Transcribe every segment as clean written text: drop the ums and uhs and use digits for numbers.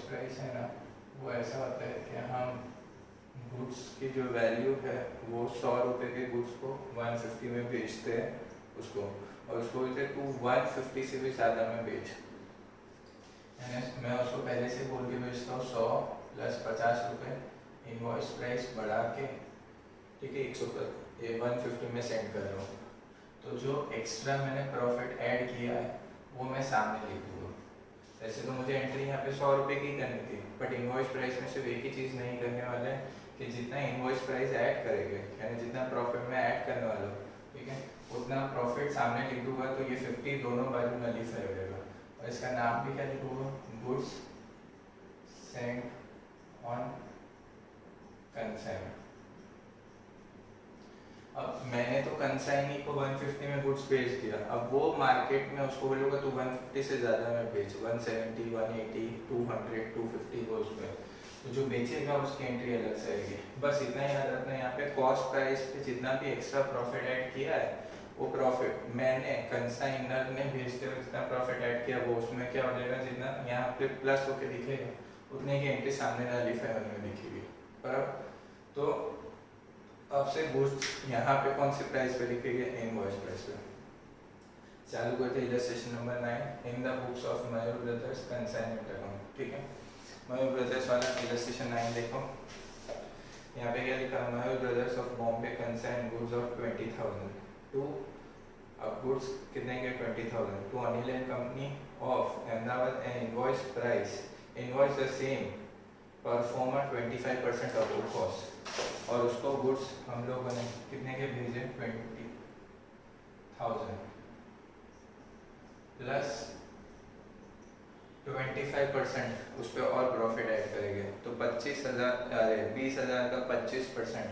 Price है ना, वो ऐसा होता है कि हम गुड्स की जो वैल्यू है वो 100 रुपये के गुड्स को 150 में बेचते हैं उसको, और उसको बोलते हैं तू 150 से भी ज़्यादा में बेच। मैं उसको पहले से बोल के बेचता हूँ 100 + 50 रुपये इनवॉइस प्राइस बढ़ा के, ठीक है, 150 में सेंड कर रहा हूँ। तो जो एक्स्ट्रा मैंने प्रॉफिट ऐड किया है वो मैं सामने लिख दूँगा। वैसे तो मुझे एंट्री यहाँ पे 100 रुपये की करनी थी, बट इनवॉइस प्राइस में सिर्फ एक ही चीज़ नहीं करने वाले हैं कि जितना इनवॉइस प्राइस ऐड करेंगे, यानी जितना प्रॉफिट मैं ऐड करने वाला हूँ, ठीक है, उतना प्रॉफिट सामने लिख दूँगा। तो ये 50 दोनों बाजू नलीफाई हो जाएगा। और इसका नाम भी क्या लिखूँगा, गुड्स सेंड ऑन कंसाइन। अब मैंने तो कंसाइनी को 150 में गुड्स बेच दिया, अब वो मार्केट में उसको बोलूँगा तो 150 से ज़्यादा में बेच, 170, 180, 200, 250 वो उसमें, तो जो बेचेगा उसकी एंट्री अलग से आएगी। बस इतना ही याद रखना, यहाँ पे कॉस्ट प्राइस पे जितना भी एक्स्ट्रा प्रॉफिट ऐड किया है वो प्रॉफिट मैंने कंसाइनर ने भेजते हुए जितना प्रॉफिट ऐड किया वो उसमें क्या हो जाएगा, जितना यहाँ पे प्लस होकर दिखेगा उतने की एंट्री सामने नलीफाई होने में दिखेगी। बराबर। तो अब से गुड्स यहाँ पे कौन सी प्राइस पे लिखेंगे, इनवॉइस प्राइस पे। चालू करते illustration number 9 in the books of Mayur brothers consignment account. ठीक है, मयूर ब्रदर्स वाला इलस्ट्रेशन 9 देखो, यहाँ पे क्या लिखा, Mayur brothers of Bombay consign goods of 20,000 to, अब गुड्स कितने के 20,000 to Anil and company of Ahmedabad and invoice price, invoice the same performer 25% of the cost, और उसको गुड्स हम लोगों ने कितने के भेजे, 20,000 प्लस 25% उस पर और प्रॉफिट ऐड करेंगे तो 25,000, अरे 20,000 का 25%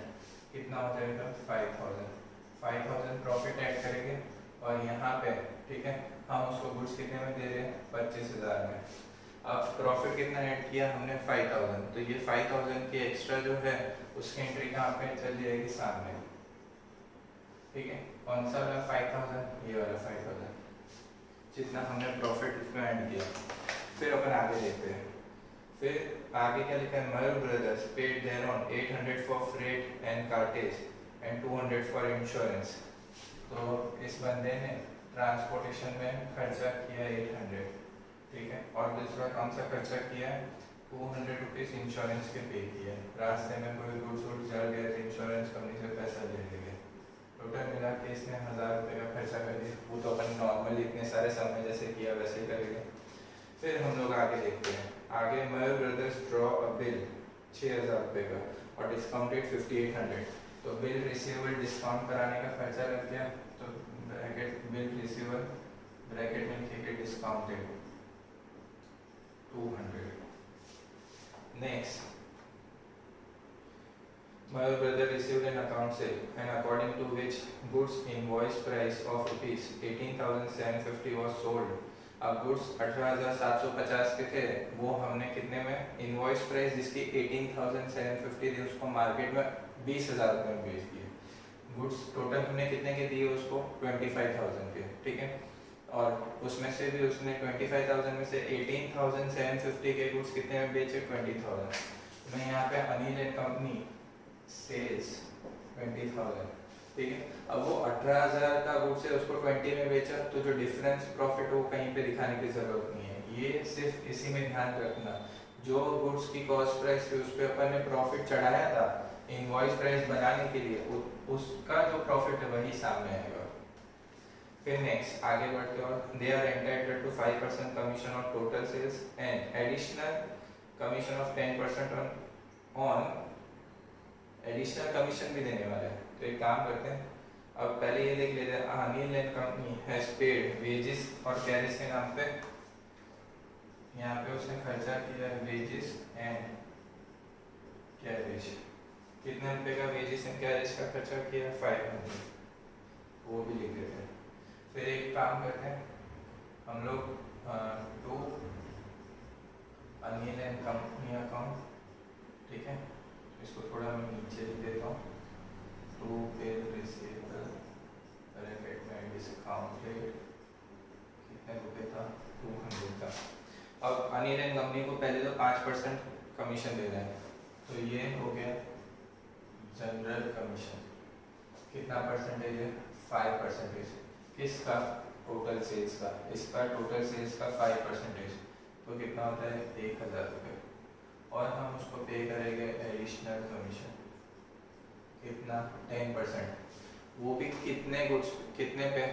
कितना हो जाएगा, 5,000 प्रॉफिट ऐड करेंगे। और यहाँ पे ठीक है हम उसको गुड्स कितने में दे रहे हैं, 25,000 में। अब प्रॉफिट कितना ऐड किया हमने, 5,000, तो ये 5,000 की एक्स्ट्रा जो है उसकी एंट्री कहाँ पे चल जाएगी, सामने। ठीक है, कौन सा वाला 5,000, ये वाला 5,000, जितना हमने प्रॉफिट उसमें ऐड किया। फिर अपन आगे देखते हैं, फिर आगे क्या लिखा है, Mayur brothers paid there on 800 for freight and cartage and 200 for insurance. तो इस बंदे ने ट्रांसपोर्टेशन में खर्चा किया 800, ठीक है, और दूसरा कौन सा खर्चा किया है, 200 रुपीज़ इंश्योरेंस के पे किया है। रास्ते में कोई गुड्स वुड्स जल गए तो इंश्योरेंस कंपनी से पैसा ले लेंगे। टोटल मिला के इसने 1,000 रुपये का खर्चा कर दिया। वो तो अपन नॉर्मली इतने सारे समय जैसे किया वैसे ही करेंगे। फिर हम लोग आगे देखते हैं, आगे मयूर ब्रदर्स ड्रॉ अ बिल 6,000 रुपये का और डिस्काउंटेड 5,800, तो बिल रिसीवेबल डिस्काउंट कराने का खर्चा लग गया, तो ब्रैकेट बिल रिसीवेबल ब्रैकेट में लिखेंगे discounted 200। Next, Myer brother received an account sale, and according to which goods invoice price of rupees 18,750 was sold. अब गुड्स 18,750 के थे, वो हमने कितने में, इनवॉइस प्राइस जिसकी 18,750 थी उसको मार्केट में 20,000 रुपये में बेच दिए। गुड्स टोटल हमने कितने के दिए उसको, 25,000 के, ठीक है, और उसमें से भी उसने 25,000 में से 18,750 के गुड्स कितने में बेचे, 20,000। मैं यहाँ पे अनिल एंड कंपनी सेल्स 20,000, ठीक है। अब वो 18,000 का गुड्स है उसको 20 में बेचा, तो जो डिफरेंस प्रॉफिट वो कहीं पे दिखाने की जरूरत नहीं है। ये सिर्फ इसी में ध्यान रखना, जो गुड्स की कॉस्ट प्राइस थी उस पर अपन ने प्रॉफिट चढ़ाया था इनवॉइस प्राइस बनाने के लिए, उसका जो प्रॉफिट है वही सामने आएगा। फिर नेक्स्ट आगे बढ़ते और they are entitled to 5% commission on total sales and additional commission of 10% on additional commission भी देने वाले हैं। तो एक काम करते हैं, अब पहले ये देख लेते हैं, Anil and company has paid wages और कैरेज के नाम पे, यहाँ पे उसने खर्चा किया वेजेस एंड कैरेज, कितने रुपए का वेजेस एंड कैरेज का खर्चा किया, 500, वो भी लिख देते हैं। फिर एक काम करते हैं हम लोग, to Anil and company account, ठीक है, इसको थोड़ा मैं नीचे लिख देता हूँ, टू बिल रिसीवेबल ब्रैकेट में डिस्काउंटेड कितने रुपए था, 200 था। अब अनिल एंड कंपनी को पहले तो 5% कमीशन देना है, तो ये हो गया जनरल कमीशन। कितना परसेंटेज है? 5%। किसका? टोटल सेल्स का। इसका टोटल सेल्स का 5%, तो कितना होता है? 1000 रुपये। और हम उसको पे करेंगे एडिशनल कमीशन। कितना? 10%। वो भी कितने गुड्स, कितने पे?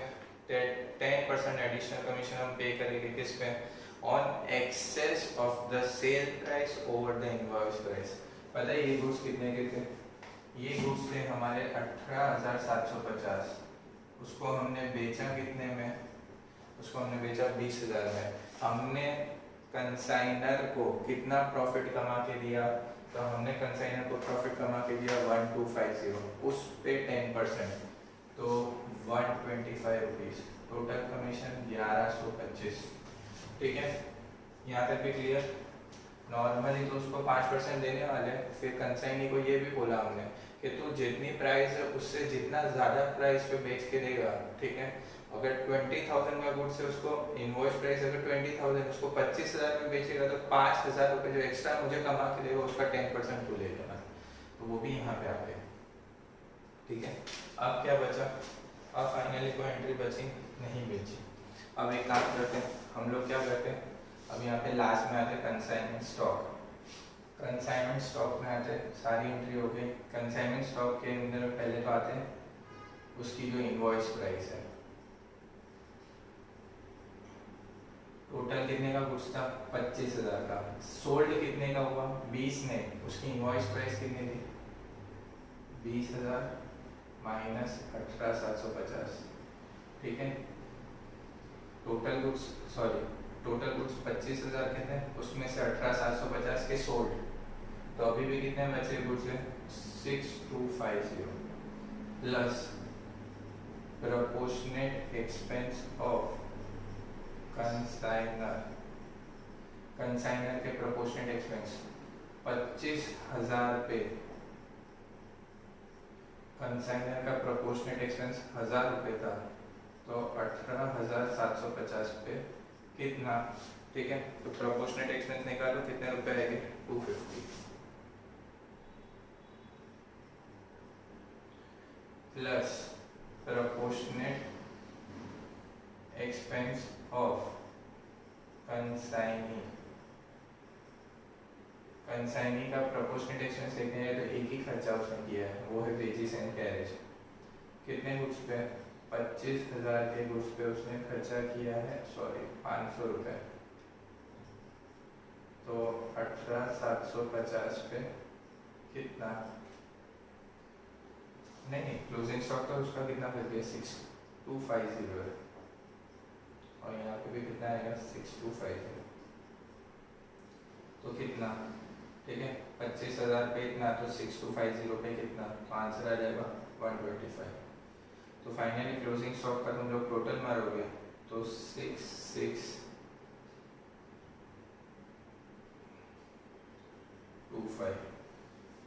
10% एडिशनल कमीशन हम पे करेंगे किस पे? On excess of the sale price over the invoice price. पता है ये गुड्स कितने के थे? ये गुड्स थे हमारे 18,750। उसको हमने बेचा कितने में? उसको हमने बेचा 20,000 में। हमने कंसाइनर को कितना प्रॉफिट कमा के दिया? तो हमने कंसाइनर को प्रॉफिट कमा के दिया 1250, उस पे 10%, तो 125 रुपीज। Total commission 1125। ठीक है, यहाँ तक भी क्लियर? नॉर्मली तो उसको 5% देने वाले, फिर कंसाइनी को ये भी बोला हमने कि तू जितनी प्राइस है उससे जितना ज़्यादा प्राइस पे बेच के देगा, ठीक है। अगर 20,000 का गुड्स है, उसको इनवॉइस प्राइस अगर 20,000, उसको 25,000 में बेचेगा तो 5,000 रुपये जो एक्स्ट्रा मुझे कमा के देगा उसका 10% तू ले लेगा। तो वो भी यहाँ पे आ गया। ठीक है, अब क्या बचा? अब फाइनली कोई एंट्री बची नहीं बेची। अब एक काम करते हैं हम लोग, क्या करते हैं, अब यहाँ पे लास्ट में आते हैं कंसाइनमेंट स्टॉक। कंसाइनमेंट स्टॉक में आते हैं, सारी एंट्री हो गई। कंसाइनमेंट स्टॉक के अंदर पहले तो आते हैं उसकी जो इनवॉइस प्राइस है। टोटल कितने का गुड्स था? 25,000 का। सोल्ड कितने का हुआ? 20 ने। उसकी इनवॉइस प्राइस कितनी थी? 20,000 माइनस 18,750। ठीक है, total goods, sorry, total goods 25,000 के थे, उसमें से 18,750 के सोल्ड, तो अभी भी कितने बचे गुड्स है? 6250 plus proportionate expense of consignor. Consignor के प्रोपोर्शनेट एक्सपेंस 25,000 पे, कंसाइनर का प्रोपोर्शनेट एक्सपेंस 1,000 रुपये था, तो 18,750 पे कितना? ठीक है, तो प्रोपोर्शनेट एक्सपेंस निकालो, कितने रुपए आएंगे? 250 plus proportionate expense of consignee. Consignee का प्रोपोर्शनेट एक्सपेंस देखने जाए तो एक ही खर्चा उसने किया है, वो है वेजेस एंड कैरेज। कितने गुड्स पे? 25,000 के गुड्स पे उसने खर्चा किया है, सॉरी, 500 रुपये, तो 18,750 पे कितना? नहीं, क्लोजिंग स्टॉक तो उसका कितना बच गया? 6250 है, और यहाँ पे भी कितना आएगा? 6250, तो कितना? ठीक है, 25,000 पे इतना, तो 6250 पे कितना? तो आंसर आ जाएगा 125। तो फाइनली क्लोजिंग स्टॉक का तुम लोग टोटल मारोगे तो 6625,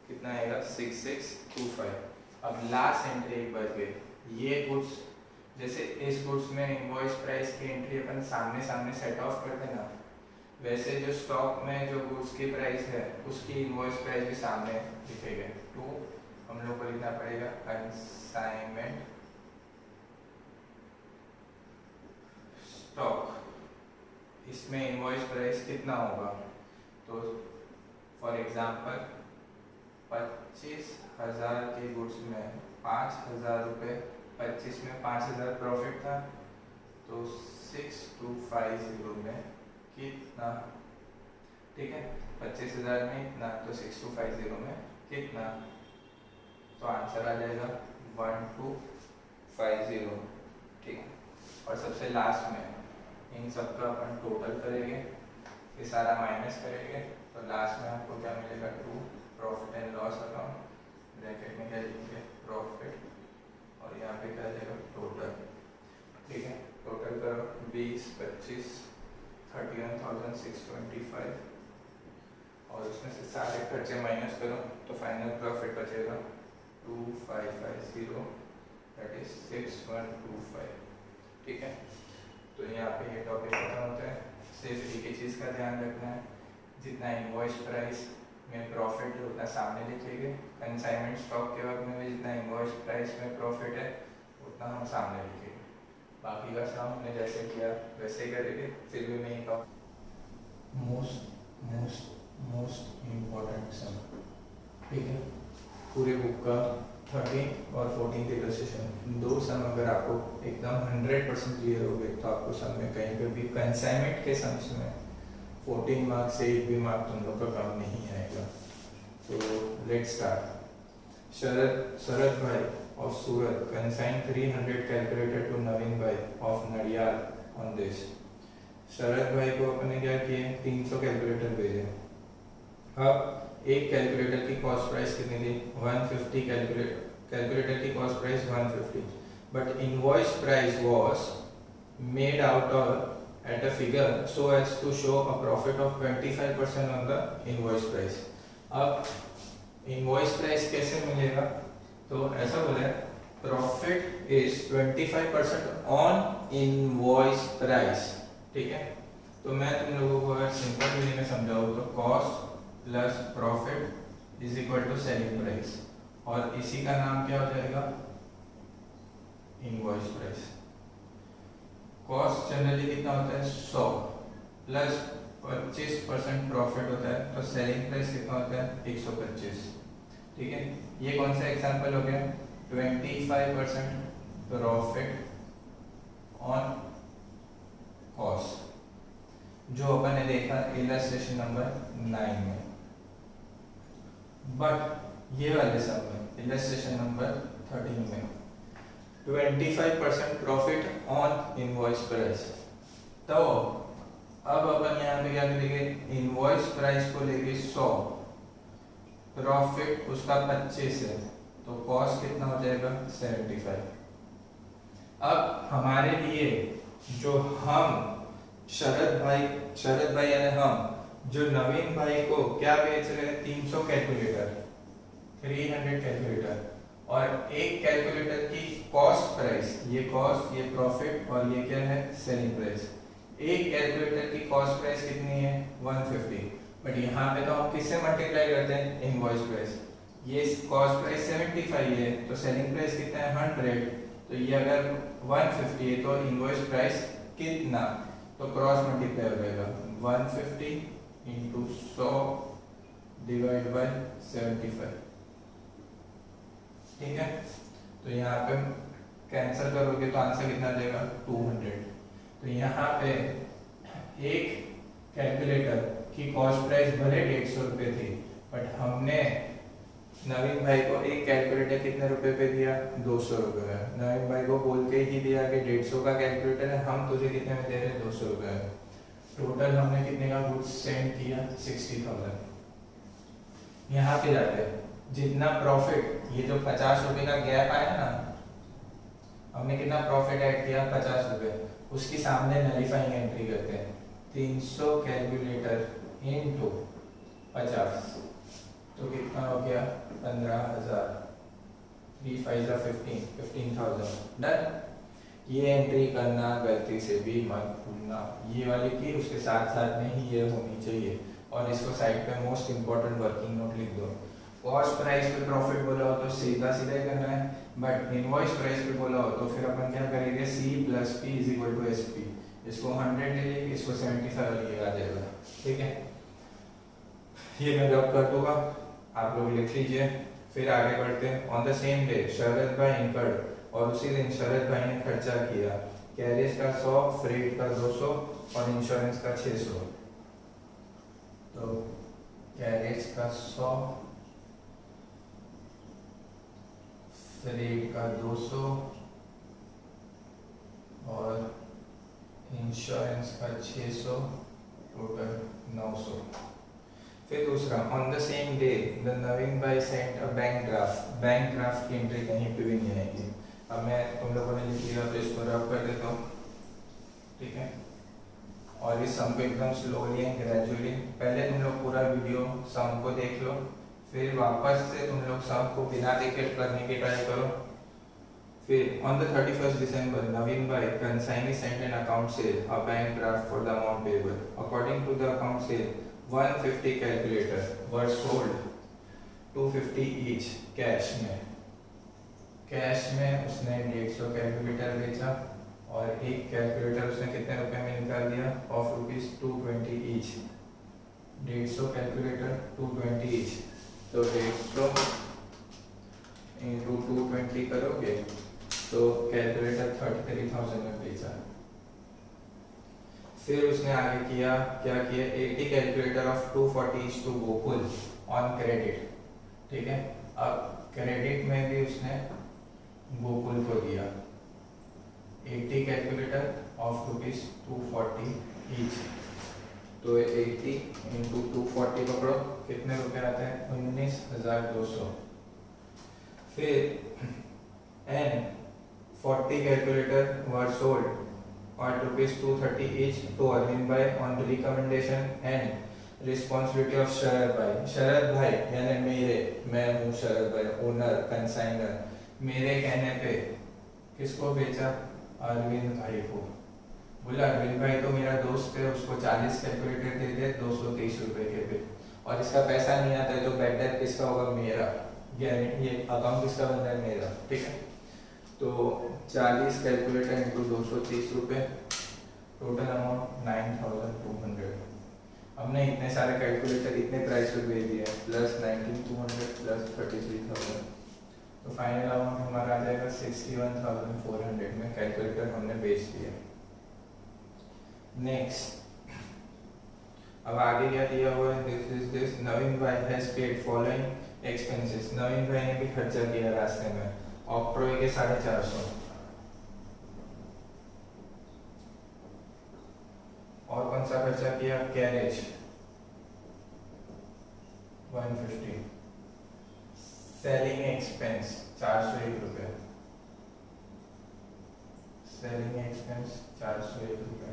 कितना आएगा? 6625। अब लास्ट एंट्री एक बच गई। ये गुड्स, जैसे इस गुड्स में इनवॉइस प्राइस की एंट्री अपन सामने सामने सेट ऑफ करते ना, वैसे जो स्टॉक में जो गुड्स की प्राइस है उसकी इनवॉइस प्राइस भी सामने लिखेंगे। तो हम लोग को लिखना पड़ेगा कंसाइनमेंट स्टॉक। इसमें इनवॉइस प्राइस कितना होगा? तो फॉर एग्जांपल 25,000 के गुड्स में 5,000 रुपये, 25 में 5,000 प्रॉफिट था, तो 6250 में कितना? ठीक है, 25,000 में इतना, तो 6250 में कितना? तो आंसर आ जाएगा 1250। ठीक है, और सबसे लास्ट में इन सब का अपन टोटल करेंगे, ये सारा माइनस करेंगे, तो लास्ट में आपको क्या मिलेगा? 2 profit and loss account, bracket में क्या लिखेंगे? प्रॉफिट, और यहाँ पे क्या आ जाएगा? टोटल। ठीक है, टोटल करो 20, 25, 31,625, और उसमें से सारे खर्चे माइनस करो, तो फाइनल प्रॉफिट बचेगा 2550, दैट इज 6125। ठीक है, तो यहाँ पे ये टॉपिक खत्म होता है। सिर्फ एक ही चीज़ का ध्यान रखना है, जितना इनवॉइस प्राइस में प्रॉफिट है उतना सामने लिखेंगे, कंसाइनमेंट स्टॉक के वक्त में भी जितना इनवॉइस प्राइस में प्रॉफिट है उतना हम सामने लिखेंगे। बाकी का सब हमने जैसे किया वैसे ही करेंगे। फिर भी मैं कहूँ मोस्ट इम्पोर्टेंट सम, ठीक है, पूरे बुक का 13 और 14 इलस्ट्रेशन, दो सम अगर आपको एकदम 100% क्लियर हो गए तो आपको सम में कहीं पे भी कंसाइनमेंट के सम्स में 14 मार्क्स से एक भी मार्क तुम लोग का कम नहीं आएगा। तो लेट्स स्टार्ट। शरद भाई of Surat consigned 300 calculator to नवीन भाई of नडियाल on this। शरद भाई को अपने क्या किए, 300 कैलकुलेटर भेजे। अब एक कैलकुलेटर की कॉस्ट प्राइस कितनी थी, 150। कैलकुलेटर की cost price 150, but invoice price was made out of at a figure so as to show a profit of 25% on the invoice price। अब इनवॉइस प्राइस कैसे मिलेगा, तो ऐसा बोला है profit is 25% on invoice price, ठीक है। तो मैं तुम लोगों को अगर सिंपल वे में समझाऊँ तो cost plus profit is equal to selling price, और इसी का नाम क्या हो जाएगा, इनवॉइस प्राइस। कॉस्ट जनरली कितना होता है 100 प्लस 25% प्रॉफिट होता है, तो सेलिंग प्राइस कितना होता है 125, ठीक है। ये कौन सा एग्जांपल हो गया, 25% प्रॉफिट ऑन कॉस्ट, जो अपन ने देखा इलस्ट्रेशन नंबर 9 में। बट ये वाले सब में इलस्ट्रेशन नंबर 13 में 25% प्रॉफिट ऑन इनवॉइस प्राइस। तो अब अपन यहाँ पे क्या करेंगे, इनवॉइस प्राइस को लेके 100, प्रॉफिट उसका 25 है, तो कॉस्ट कितना हो जाएगा 75। अब हमारे लिए जो हम शरद भाई यानी हम जो नवीन भाई को क्या बेच रहे हैं, 300 कैलकुलेटर, 300 कैलकुलेटर, और एक कैलकुलेटर की कॉस्ट प्राइस, ये कॉस्ट ये प्रॉफिट और ये क्या है सेलिंग प्राइस। एक कैलकुलेटर की कॉस्ट प्राइस कितनी है 150, बट यहाँ पे तो हम किससे मल्टीप्लाई करते हैं, इनवॉइस प्राइस। ये कॉस्ट प्राइस 75 है तो सेलिंग प्राइस कितना है 100, तो ये अगर 150 है तो इनवॉइस प्राइस कितना, तो क्रॉस मल्टीप्लाई हो जाएगा 150 इंटू 100 डिवाइड बाय 75, ठीक है। तो यहाँ पे कैंसिल करोगे तो आंसर कितना देगा 200। तो यहाँ पे एक कैलकुलेटर की कॉस्ट प्राइस भले 150 रुपये थी, बट हमने नवीन भाई को एक कैलकुलेटर कितने रुपए पे दिया, 200 रुपये में। नवीन भाई को बोल के ही दिया कि 150 का कैलकुलेटर है, हम तुझे कितने में दे रहे हैं 200 रुपये में। टोटल हमने कितने का गुड्स सेंड किया 60,000। यहाँ पे जाते जितना प्रॉफिट, ये जो 50 रुपये का गैप आया ना, हमने कितना प्रॉफिट ऐड किया 50 रुपये, उसकी सामने नलीफाइंग एंट्री करते हैं 300 कैलकुलेटर इनटू 50, तो कितना हो गया 15,000, 3 5 15,000 डन। ये एंट्री करना गलती से भी मत भूलना, ये वाली की उसके साथ साथ में ही ये होनी चाहिए, और इसको साइड पे मोस्ट इंपॉर्टेंट वर्किंग नोट लिख दो। कॉस्ट प्राइस पे प्रॉफिट बोला हो तो सीधा सीधा ही करना है, बट इनवॉइस प्राइस पे बोला हो तो फिर अपन क्या करेंगे, C plus P is equal to SP। इसको 100 ले लेंगे, इसको 75 लिए आ जाएगा, ठीक है। ये मैं जब कर दूंगा, आप लोग लिख लीजिए। फिर आगे बढ़ते हैं। ऑन द सेम डे शरद भाई इनकर्ड, और उसी दिन शरद भाई ने खर्चा किया कैरिज का 100, फ्रेट का 200 और इंश्योरेंस का 600। तो कैरिज का 100, फ्रेट का 200 और इंश्योरेंस का 600, टोटल 900। फिर दूसरा, on the same day the Naveen bhai sent a bank draft. Bank draft की एंट्री कहीं पे भी नहीं आएगी। अब मैं तुम लोगों ने लिख लिया तो इसको रब कर देता हूँ, ठीक है। और इस सम को एकदम स्लोली एंड ग्रेजुअली, पहले तुम लोग पूरा वीडियो सम को देख लो, फिर वापस से तुम लोग सम को बिना देखे करने की ट्राई करो, फिर on the 31st December, Naveen Bhai consignee sent an account sale a bank draft for the amount payable. According to the account sale, 150 calculator were sold, 250 each cash में उसने 150 कैलकुलेटर बेचा और एक कैलकुलेटर उसने कितने रुपए में निकाल दिया of rupees 220 each. 150 calculator 220 each, तो 150 इंटू 220 करोगे तो कैलकुलेटर 33,000 में बेचा. फिर उसने आगे किया क्या किया 80 calculator of 240 each to Gokul on credit. ठीक है, अब क्रेडिट में भी उसने गोकुल को दिया 80 कैलकुलेटर ऑफ रुपीज 240 ईच. तो 80 इंटू 240 पकड़ो कितने रुपए आते हैं 19,200. फिर and 40 calculator were sold at rupees 230 each to Arvind Bhai on the recommendation and responsibility of Sharad Bhai. Sharad Bhai यानी मैं हूँ शरद भाई ओनर कंसाइनर. मेरे कहने पे किसको बेचा अरविंद भाई को. बोला अरविंद भाई तो मेरा दोस्त है, उसको 40 कैलकुलेटर दे दे 230 रुपए के पे, और इसका पैसा नहीं आता है तो बैड डेट किसका होगा मेरा, ये अकाउंट किसका बन रहा है मेरा. ठीक है, तो 40 कैलकुलेटर इंटू 230 रुपये, टोटल अमाउंट 9,200. हमने इतने सारे कैलकुलेटर इतने प्राइस पे भेज दिए प्लस 19,200 प्लस 33,000, तो फाइनल अमाउंट हमारा आ जाएगा 61,400 में कैलकुलेटर हमने बेच दिया. नेक्स्ट, अब आगे क्या दिया हुआ है, दिस इज दिस नवीन भाई हैज पेड फॉलोइंग एक्सपेंसेस. नवीन भाई ने भी खर्चा किया रास्ते में. ऑक्ट्रोय के 450, और कौन सा खर्चा किया कैरेज 150, सेलिंग एक्सपेंस 401 रुपए, सेलिंग एक्सपेंस 401 रुपए,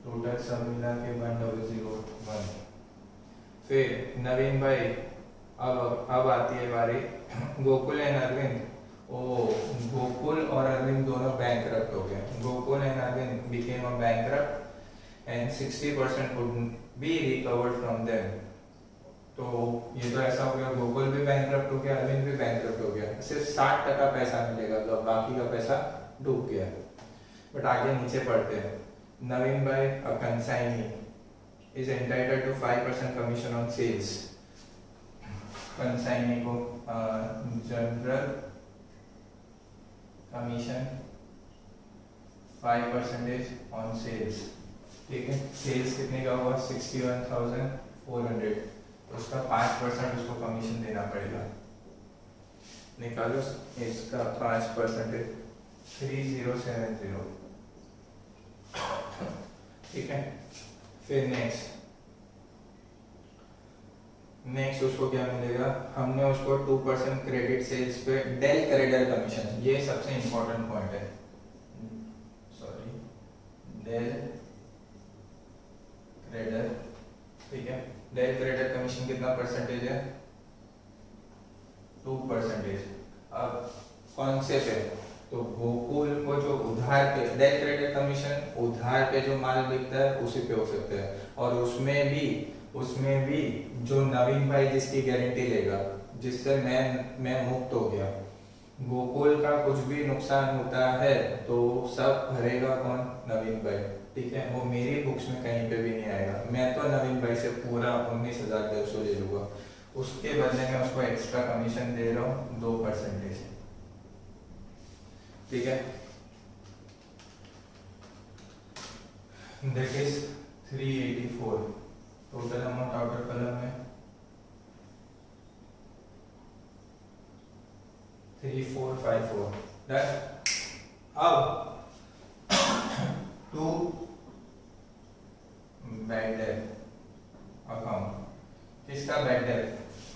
टोटल सब मिला के 1001. फिर नवीन भाई अब आती है बारी गोकुल एंड अरविंद. ओ गोकुल और अरविंद दोनों बैंकरप्ट हो गए. Gokul and Arvind became a bankrupt and 60% would be recovered from them. तो ये तो ऐसा हो गया गोकुल भी बैंकरप्ट हो गया, अरविंद भी बैंकरप्ट हो गया. सिर्फ 60% पैसा मिलेगा, तो बाकी का पैसा डूब गया. बट आगे नीचे पढ़ते हैं. Naveen bhai a consignee is entitled to 5% commission on sales. Consignee को जनरल कमीशन 5% ऑन सेल्स. ठीक है, सेल्स कितने का हुआ 61,400, उसका 5% उसको कमीशन देना पड़ेगा. निकालो इसका 5% 3070. ठीक है, फिर नेक्स्ट उसको क्या मिलेगा, हमने उसको 2% क्रेडिट सेल्स पे डेल क्रेडर कमीशन. ये सबसे इंपॉर्टेंट पॉइंट है, सॉरी डेल क्रेडर. ठीक है, डेल क्रेडर कमीशन कितना परसेंटेज है 2%. अब कौन से पे, तो गोकुल को जो उधार पे डेल क्रेडर कमीशन उधार पे जो माल बिकता है उसी पे हो सकता है, और उसमें भी जो नवीन भाई जिसकी गारंटी लेगा, जिससे मैं मुक्त हो गया. गोकुल का कुछ भी नुकसान होता है तो सब भरेगा कौन, नवीन भाई. ठीक है, वो मेरी बुक्स में कहीं पे भी नहीं आएगा. मैं तो नवीन भाई से पूरा 19,200 ले लूंगा, उसके बदले में उसको एक्स्ट्रा कमीशन दे रहा हूँ 2%. ठीक है, that is 384. Total amount outer कलम में 3454. अब टू बैड डेट अकाउंट. किसका बैड डेट,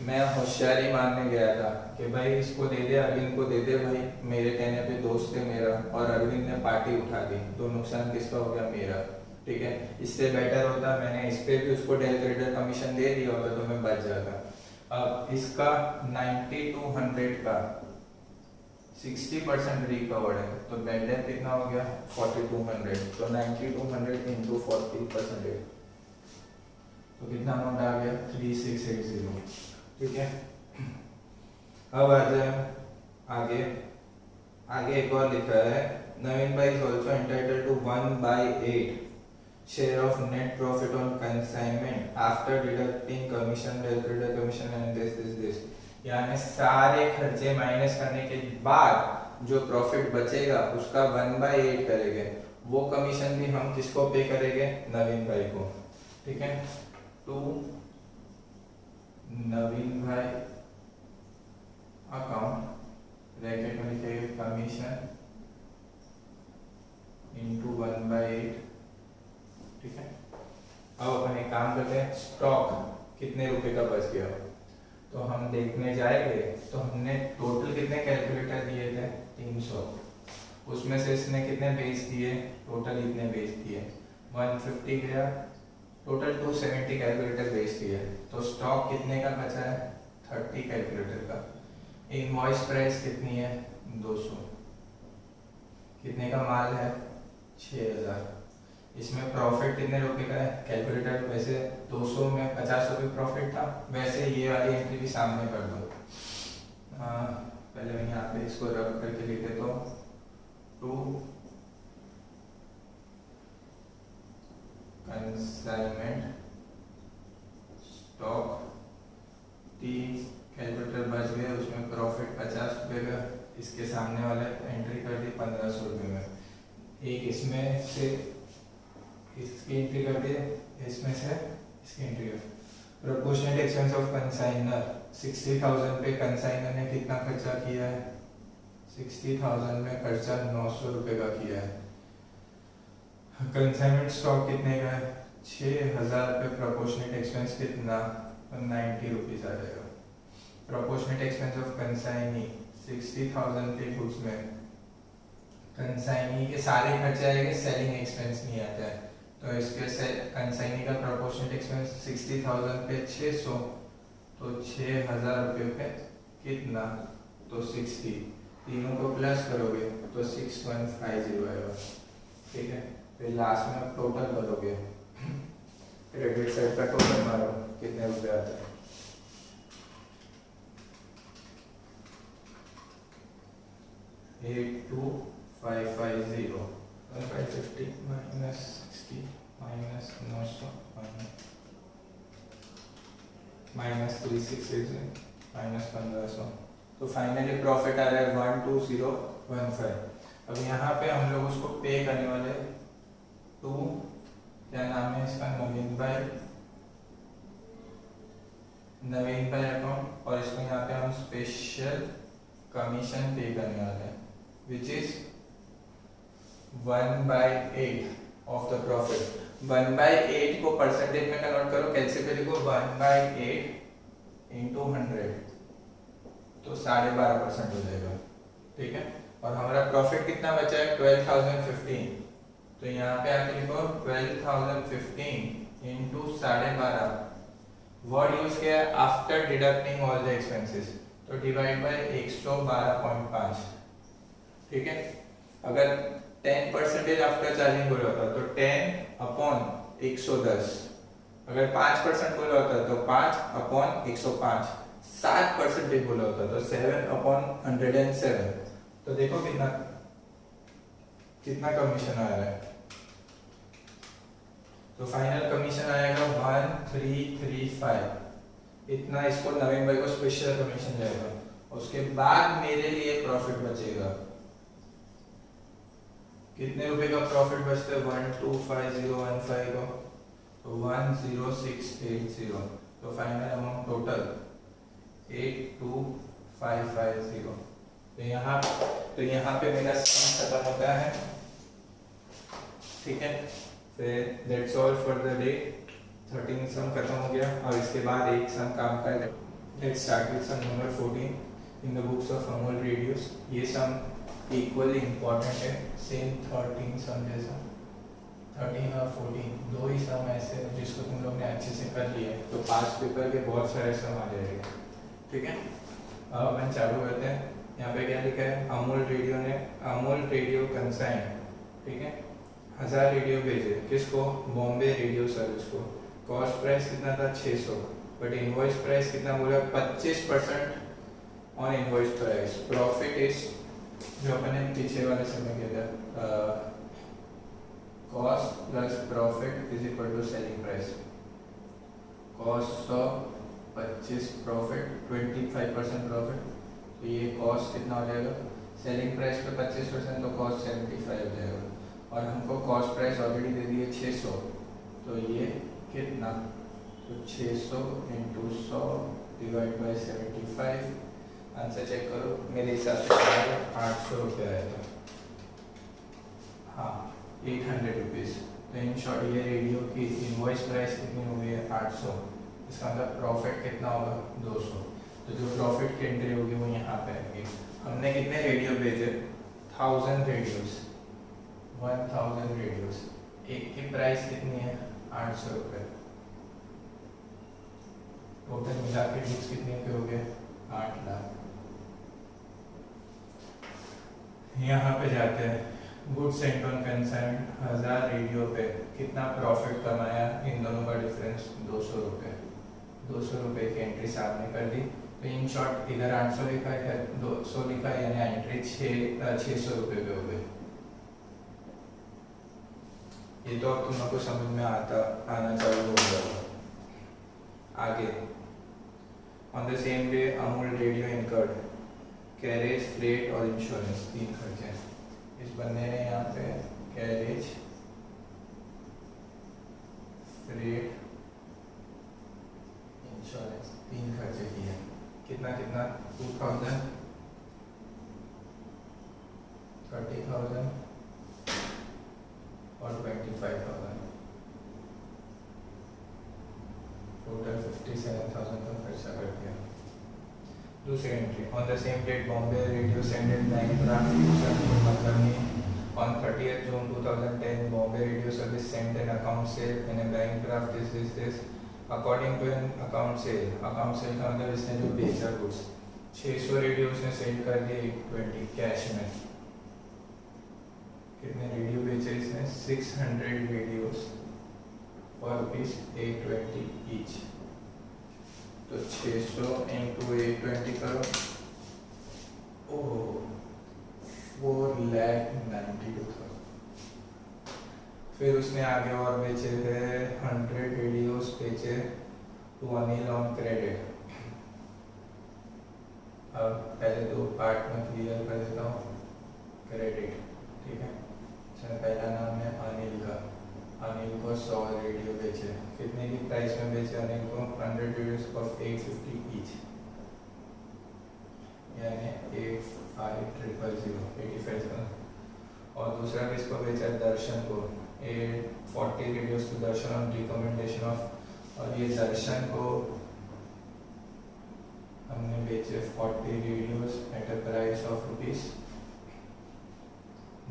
मैं होशियारी मारने गया था कि भाई इसको दे दे, अरविंद को दे दे भाई, मेरे कहने पे दोस्त है मेरा, और अरविंद ने पार्टी उठा दी, तो नुकसान किसका हो गया मेरा. ठीक है, इससे बेटर होता मैंने इस पे भी उसको डेल क्रेडिट कमीशन दे दिया होता तो मैं बच जाता. अब इसका 9200 का 60% रिकवर्ड है, तो बेड डेप्थ कितना हो गया 4200, तो 9200 इंटू 40%, तो कितना अमाउंट आ गया 3680। ठीक है, अब आ जाए आगे। आगे एक और लिखा है, नवीन भाई is also entitled to 1/8 share of net profit on consignment after deducting commission, calculator commission and this. यानी सारे खर्चे माइनस करने के बाद जो प्रॉफिट बचेगा उसका 1/8 करेंगे। वो कमीशन भी हम किसको पे करेंगे, नवीन भाई को। ठीक है, टू नवीन भाई अकाउंट, ब्रैकेट में लिखेंगे कमीशन इंटू 1/8। ठीक है, अब अपन एक काम करते हैं, स्टॉक कितने रुपए का बच गया तो हम देखने जाएंगे। तो हमने टोटल कितने कैलकुलेटर दिए थे 300, उसमें से इसने कितने बेच दिए, टोटल इतने बेच दिए 150 गया, टोटल 270 कैलकुलेटर बेच दिए। तो स्टॉक कितने का बचा है 30 कैलकुलेटर का। इनवॉइस प्राइस कितनी है 200, कितने का माल है 6000। इसमें प्रॉफिट कितने रुपए का है, कैलकुलेटर वैसे 200 में 50 रुपये प्रॉफिट था, वैसे ये वाली एंट्री भी सामने कर दो। पहले मैं यहाँ पे इसको रब करके लिख देता हूँ, टू कंसाइनमेंट स्टॉक 30 कैलकुलेटर बच गए, उसमें प्रॉफिट 50 रुपये का, इसके सामने वाले एंट्री कर दी 1500 रुपये में। एक इसमें से इसकी एंट्री कर दी, इसमें से इसकी एंट्री कर। प्रोपोर्शनेट एक्सपेंस ऑफ कंसाइनर 60,000 पे कंसाइनर ने कितना खर्चा किया है, 60,000 में खर्चा 900 रुपये का किया है। कंसाइनमेंट स्टॉक कितने का है 6000 पे, प्रोपोर्शनेट एक्सपेंस कितना 90 रुपीज आ जाएगा। प्रोपोर्शनेट एक्सपेंस ऑफ कंसाइनी 60,000 के गुड्स में कंसाइनी के सारे खर्चे आएंगे, सेलिंग एक्सपेंस नहीं आता है, तो इसके से कंसाइनी का प्रोपोर्शनेट एक्सपेंस 60,000 पे 600, तो 6000 रुपये पे कितना, तो 60, तीनों को प्लस करोगे तो 6150 आएगा। ठीक है, फिर लास्ट में टोटल करोगे, क्रेडिट साइड का टोटल मारो कितने रुपए आता है, $82,550, 550 माइनस 60 माइनस 900 माइनस 3680 माइनस 1500, तो फाइनली प्रॉफिट आ रहा है 12015। अब यहाँ पे हम लोग उसको पे करने वाले, टू क्या नाम है इसका, नवीन भाई अकाउंट, और इसको यहाँ पे हम स्पेशल कमीशन पे करने वाले हैं, which is 1/8 of the profit. 1/8 को परसेंटेज में कन्वर्ट करो, कैसे करेंगे 1/8 इंटू 100, तो 12.5% हो जाएगा। ठीक है, और हमारा प्रॉफिट कितना बचा है 12,015, तो यहाँ पे आके लिखो 12,015 इंटू 12.5, वर्ड यूज किया है after deducting all the expenses, तो डिवाइड बाय 112.5। ठीक है, अगर 10% आफ्टर चार्जिंग बोला होता तो 10/110, अगर 5% बोला होता तो 5/105, 7% बोला होता तो 7/107। तो देखो कितना कमीशन आ रहा है, तो फाइनल कमीशन आएगा 1335, इतना इसको नवीन भाई को स्पेशल कमीशन जाएगा। उसके बाद मेरे लिए प्रॉफिट बचेगा, कितने रुपए का प्रॉफिट बचता है 125015 को, तो 10680, तो फाइनल अमाउंट टोटल 82550। तो यहाँ पे मेरा सम खत्म होता है। ठीक है, फिर that's all for the day. 13 सम खत्म हो गया, और इसके बाद एक सम काम का है। Let's start with sum number 14 in the books of Amol radios. ये सम इक्वली इम्पोर्टेंट है, सेम 13 सम जैसा। 13 और 14 दो ही सम ऐसे जिसको तुम लोग ने अच्छे से कर लिए, तो पास पेपर के बहुत सारे सम आ जाएंगे। ठीक है, अब अपन चालू करते हैं। यहाँ पे क्या लिखा है, अमूल रेडियो कंसाइन, ठीक है, 1000 रेडियो भेजे, किसको, बॉम्बे रेडियो सर्विस को। कॉस्ट प्राइस कितना था, 600, बट इनवॉइस प्राइस कितना बोला, 25% on invoice price. Profit is, जो अपने पीछे वाले समय किया था, cost plus profit is equal to selling price. Cost 100, 25 profit, 25% profit, तो ये कॉस्ट कितना हो जाएगा, सेलिंग प्राइस पे 25%, तो कॉस्ट 75 हो जाएगा। और हमको कॉस्ट प्राइस ऑलरेडी दे दी है 600, तो ये कितना, तो 600 into 100 divide by 75, answer check करो, मेरे हिसाब से 800 रुपये आएगा, हाँ 800 रुपीज़। तो इन शॉर्ट ये रेडियो की इनवॉइस प्राइस कितनी हो गई है, 800, इसका मतलब प्रॉफिट कितना होगा, 200। तो जो प्रॉफिट की एंट्री होगी वो यहाँ पे आएगी। हमने कितने रेडियो भेजे, 1000 रेडियोस, 1000 रेडियोस, एक की प्राइस कितनी है, 800 रुपये। टोटल मिला के गुड्स कितने के हो गए, 8 लाख। यहाँ पे जाते हैं, goods and on consign 1000 radio पे कितना प्रॉफिट कमाया, इन दोनों का डिफरेंस 200 रुपये। 200 रुपये की एंट्री सामने कर दी। तो इन शॉर्ट इधर 800 लिखा है, 200 लिखा है, यानी एंट्री 600 रुपये पे हो गई। ये तो अब तुम लोग को समझ में आना चालू हो गया। आगे, on the same day Amul radio incurred carriage, freight और इंश्योरेंस, 3 खर्चे। इस बंदे ने यहाँ पे कैरेज, फ्रेट, इंश्योरेंस 3 खर्चे किए। कितना कितना, 2000, 30,000 और 25,000, टोटल 57,000 का खर्चा कर दिया। दूसरी entry, on the same date Bombay radio sended bank draft on 30th June 2010 Bombay Radio Service sent an account sale in a bank draft this according to an account sale का मतलब इसने जो बेचा गुड्स 600 रेडियो उसने cell कर दिए 820 cash में। कितने रेडियो बेचे इसने, 600 रेडियोस फॉर रुपीज 820 ईच। तो 600 इंटू 820 करो, ओह 4,92,000। फिर उसने आगे और बेचे थे 100 रेडियोस बेचे टू अनिल ऑन क्रेडिट। अब पहले 2 पार्ट में क्लियर कर देता हूँ, क्रेडिट, ठीक है। पहला नाम है अनिल का, अनिल को 100 रेडियो बेचे, कितने की प्राइस में बेचे अनिल को, 100 रेडियोस ऑफ 850 ईच, यानी 85,000। और दूसरा किसको बेचा, दर्शन को, 40 radios to Darshan on recommendation of, और ये दर्शन को हमने बेचे 40 radios at a price of rupees,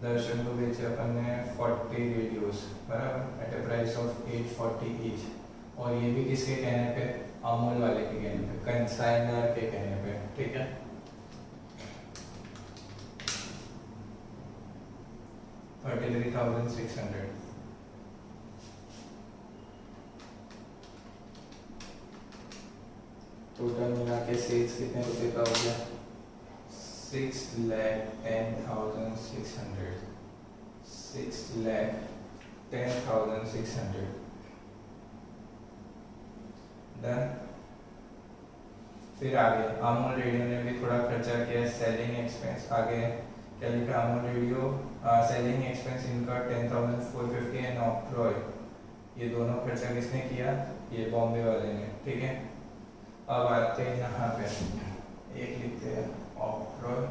Darshan को बेचे अपन ने 40 रेडियोस बराबर at a price of 840 each. और ये भी किसके कहने पे, अमूल वाले के कहने पे, कंसाइनर के कहने पे, ठीक है। $33,600। टोटल मिला के सेल्स कितने रुपए का हो गया, 6,10,600, 6,10,600 डन। फिर आगे अमूल रेडियो ने भी थोड़ा खर्चा किया, सेलिंग एक्सपेंस। आगे क्या लिखा, अमूल रेडियो सेलिंग एक्सपेंस इनका 10,450 एंड ऑक्ट्रॉय, ये दोनों खर्चा किसने किया, ये बॉम्बे वाले ने, ठीक है। अब आते हैं यहाँ पे, एक लिखते हैं ऑक्ट्रॉय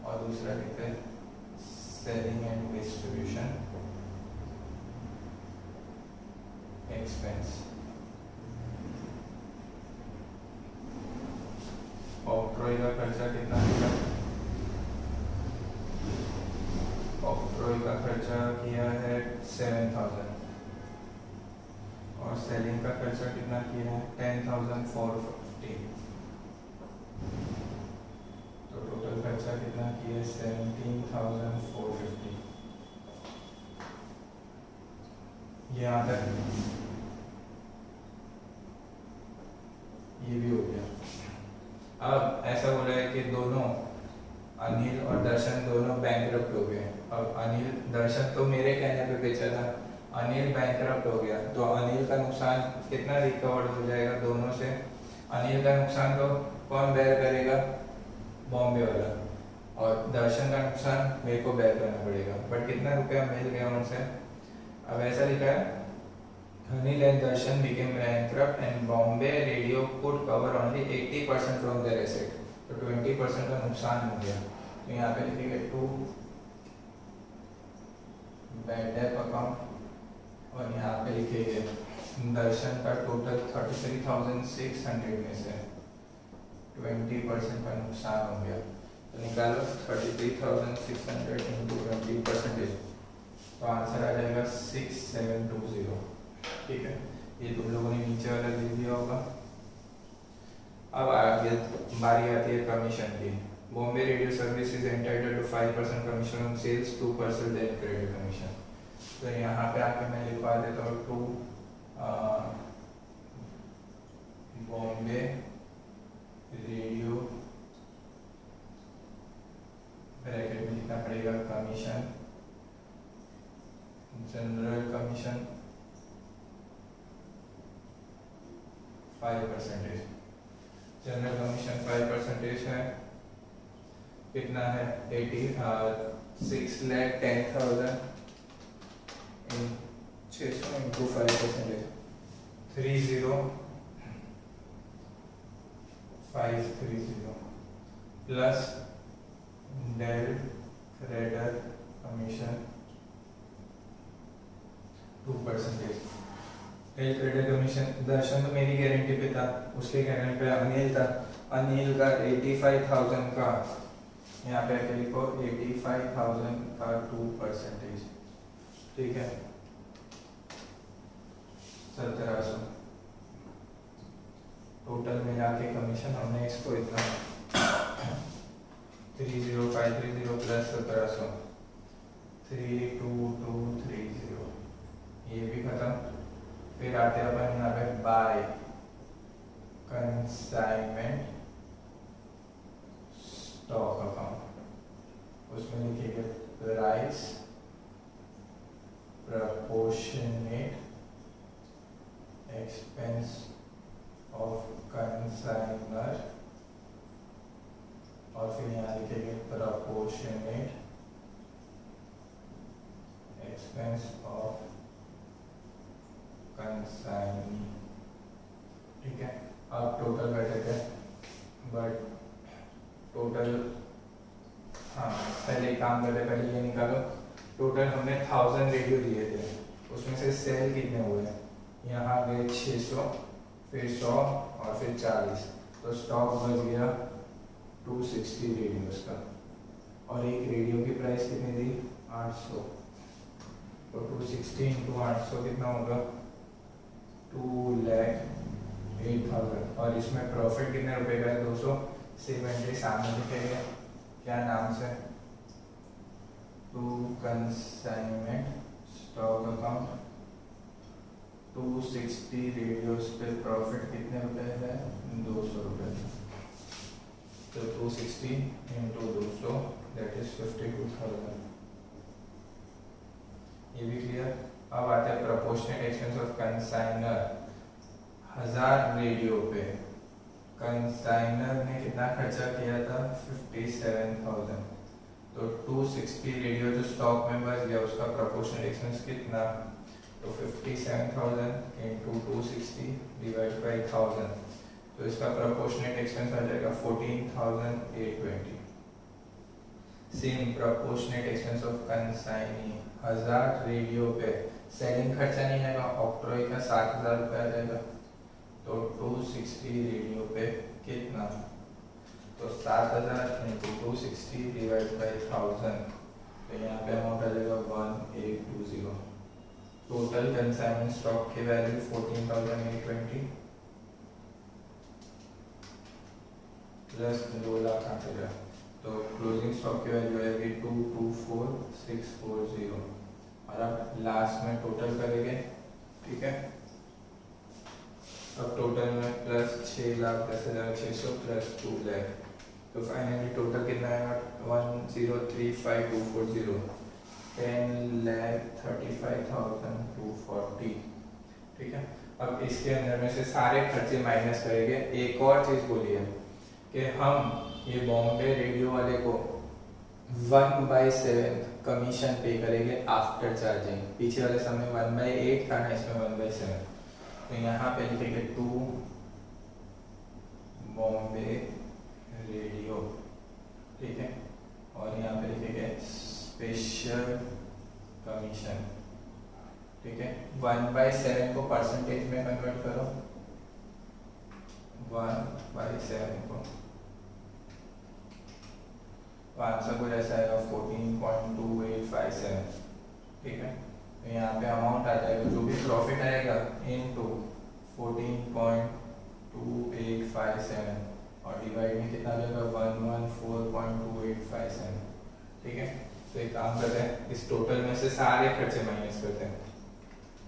और दूसरा लिखते हैं selling and distribution expense. Octroi का खर्चा कितना है, ऑक्ट्रॉय का खर्चा किया है 7,000 और सेलिंग का खर्चा कितना किया है 10,450। तो तो टोटल खर्चा कितना किया 17,450। यहाँ तक ये भी हो गया। अब ऐसा हो रहा है कि दोनों अनिल और दर्शन दोनों बैंकरप्ट हो गए। अब अनिल दर्शन तो मेरे कहने पे बेचा था, अनिल बैंकरप्ट हो गया तो अनिल का नुकसान कितना रिकवर्ड हो जाएगा दोनों से। अनिल का नुकसान तो कौन बेयर करेगा, बॉम्बे वाला, और दर्शन का नुकसान मेरे को बेयर करना पड़ेगा। बट कितना रुपया मिल गया उनसे। अब ऐसा लिखा है Anil and Darshan became bankrupt and Bombay Radio could cover only 80% from their asset. तो 20% का नुकसान हो गया। तो यहाँ पे लिखेंगे टू बैड डेट अकाउंट और यहाँ पे लिखेंगे दर्शन का टोटल 33,600 में से 20% का नुकसान हो गया। तो निकालो 33,600 इंटू 20%, तो आंसर आ जाएगा 6720। ठीक है, ये तुम लोगों ने नीचे वाला लिख दिया होगा। अब आगे बारी आती है कमीशन की। Bombay radio service is entitled to 5% commission on sales, 2% then credit commission. तो यहाँ पे आके मैं लिखवा देता हूँ टू बॉम्बे रेडियो ब्रैकेट में लिखना पड़ेगा commission, general commission 5%। General commission 5% है, कितना है 6,10,000 in 600 into 5%, 30,530 plus del credit commission 2%। Del credit commission Darshan तो मेरी गारंटी पे था, उसके कहने पे अनिल था, अनिल का 85,000 का यहाँ पे आके लिखो 85,000 का 2%। ठीक है, 1700 टोटल मिला के कमीशन हमने इसको इतना 30530 प्लस 1700 32230, ये भी खत्म। फिर आते हैं अपन यहाँ पे बाय कंसाइनमेंट स्टॉक अकाउंट, उसमें लिखिएगा price proportionate expense of consignor, और फिर यहाँ लिखेंगे प्रपोर्शनेट एक्सपेंस ऑफ कंसाइनी। ठीक है, अब टोटल बैठे थे, बट टोटल हाँ पहले काम करते, पहले ये निकालो टोटल हमने 1000 रेडियो दिए थे, उसमें से सेल कितने हुए, यहाँ गए 600, फिर 100 और फिर 40, तो स्टॉक बच गया 260 रेडियोस का। और एक रेडियो की प्राइस कितनी दी 800, तो 260 इंटू 800 कितना होगा 2,08,000। और इसमें प्रॉफिट कितने रुपए का है 270, सामने लिखेंगे क्या नाम से, to consignment stock account 260 radios पे प्रॉफिट कितने रुपए है 200 रुपए। तो 260 इंटू 200 दैट इज 52,000। ये भी क्लियर। अब आते हैं proportionate expense of consignor. 1000 radio पे कंसाइनर ने कितना खर्चा किया था 57,000, तो 260 रेडियो जो स्टॉक में बच गया उसका प्रोपोर्शनेट एक्सपेंस कितना, तो 57,000 इंटू 260 डिवाइड बाई 1000, तो इसका प्रोपोर्शनेट एक्सपेंस आ जाएगा 14,820। Same proportionate expense of consignee 1000 radio पे सेलिंग खर्चा नहीं आएगा, ऑक्ट्रॉय का 7,000 रुपये आ जाएगा, तो 260 रेडियो पे कितना, तो 7,000 इंटू 260 डिवाइड बाई 1000, तो यहाँ पे अमाउंट आ जाएगा 1820। टोटल कंसाइनमेंट स्टॉक की वैल्यू 14,820 प्लस 2,08,000, तो क्लोजिंग स्टॉक की वैल्यू आएगी 224640 और अब लास्ट में टोटल करेंगे, ठीक है। अब टोटल में प्लस 6,10,600 प्लस 2 लाख, तो फाइनली टोटल कितना आएगा 1,035,240, 10,35,240, ठीक है। अब इसके अंदर में से सारे खर्चे माइनस करेंगे। एक और चीज बोली है कि हम ये बॉम्बे रेडियो वाले को 1/7 कमीशन पे करेंगे आफ्टर चार्जिंग। पीछे वाले समय 1/8 था ना, इसमें 1/7। तो यहाँ पे लिखेंगे 2 बॉम्बे रेडियो, ठीक है, और यहाँ पे लिखेंगे स्पेशल कमीशन, ठीक है। 1/7 को परसेंटेज में कन्वर्ट करो, 1/7 को, तो आंसर कुछ ऐसा आएगा 14.2857, ठीक है। तो यहाँ पे अमाउंट आ जाएगा, जो भी प्रॉफिट आएगा इनटू 14.2857 और डिवाइड में कितना जाएगा 114.2857, ठीक है। तो एक काम करते हैं, इस टोटल में से सारे खर्चे माइनस करते हैं।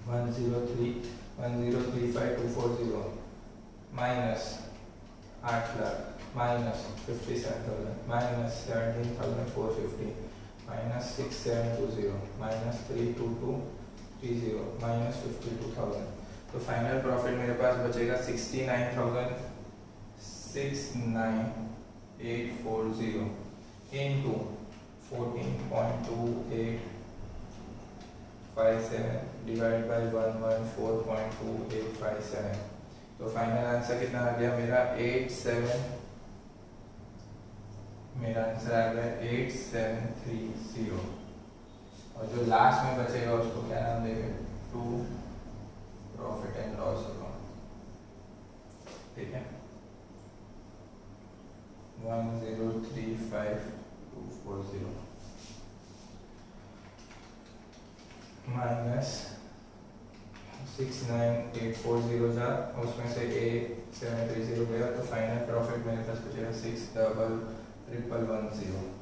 1,035,240 minus 8 lakh minus 57,000 minus 17,450 minus 6,720 minus 32230 minus 52,000। तो फाइनल प्रॉफिट मेरे पास बचेगा 69,069,840 इनटू 14.2857 डिवाइड बाय 114.2857। तो फाइनल आंसर कितना आ गया मेरा 8730 और जो लास्ट में बचेगा उसको क्या नाम देंगे 2 प्रॉफिट एंड लॉस अकाउंट, ठीक है। 1,035,240 माइनस 69,840 था, उसमें से 8730 गया, तो फाइनल प्रॉफिट मेरे पास बचेगा 6,111,110।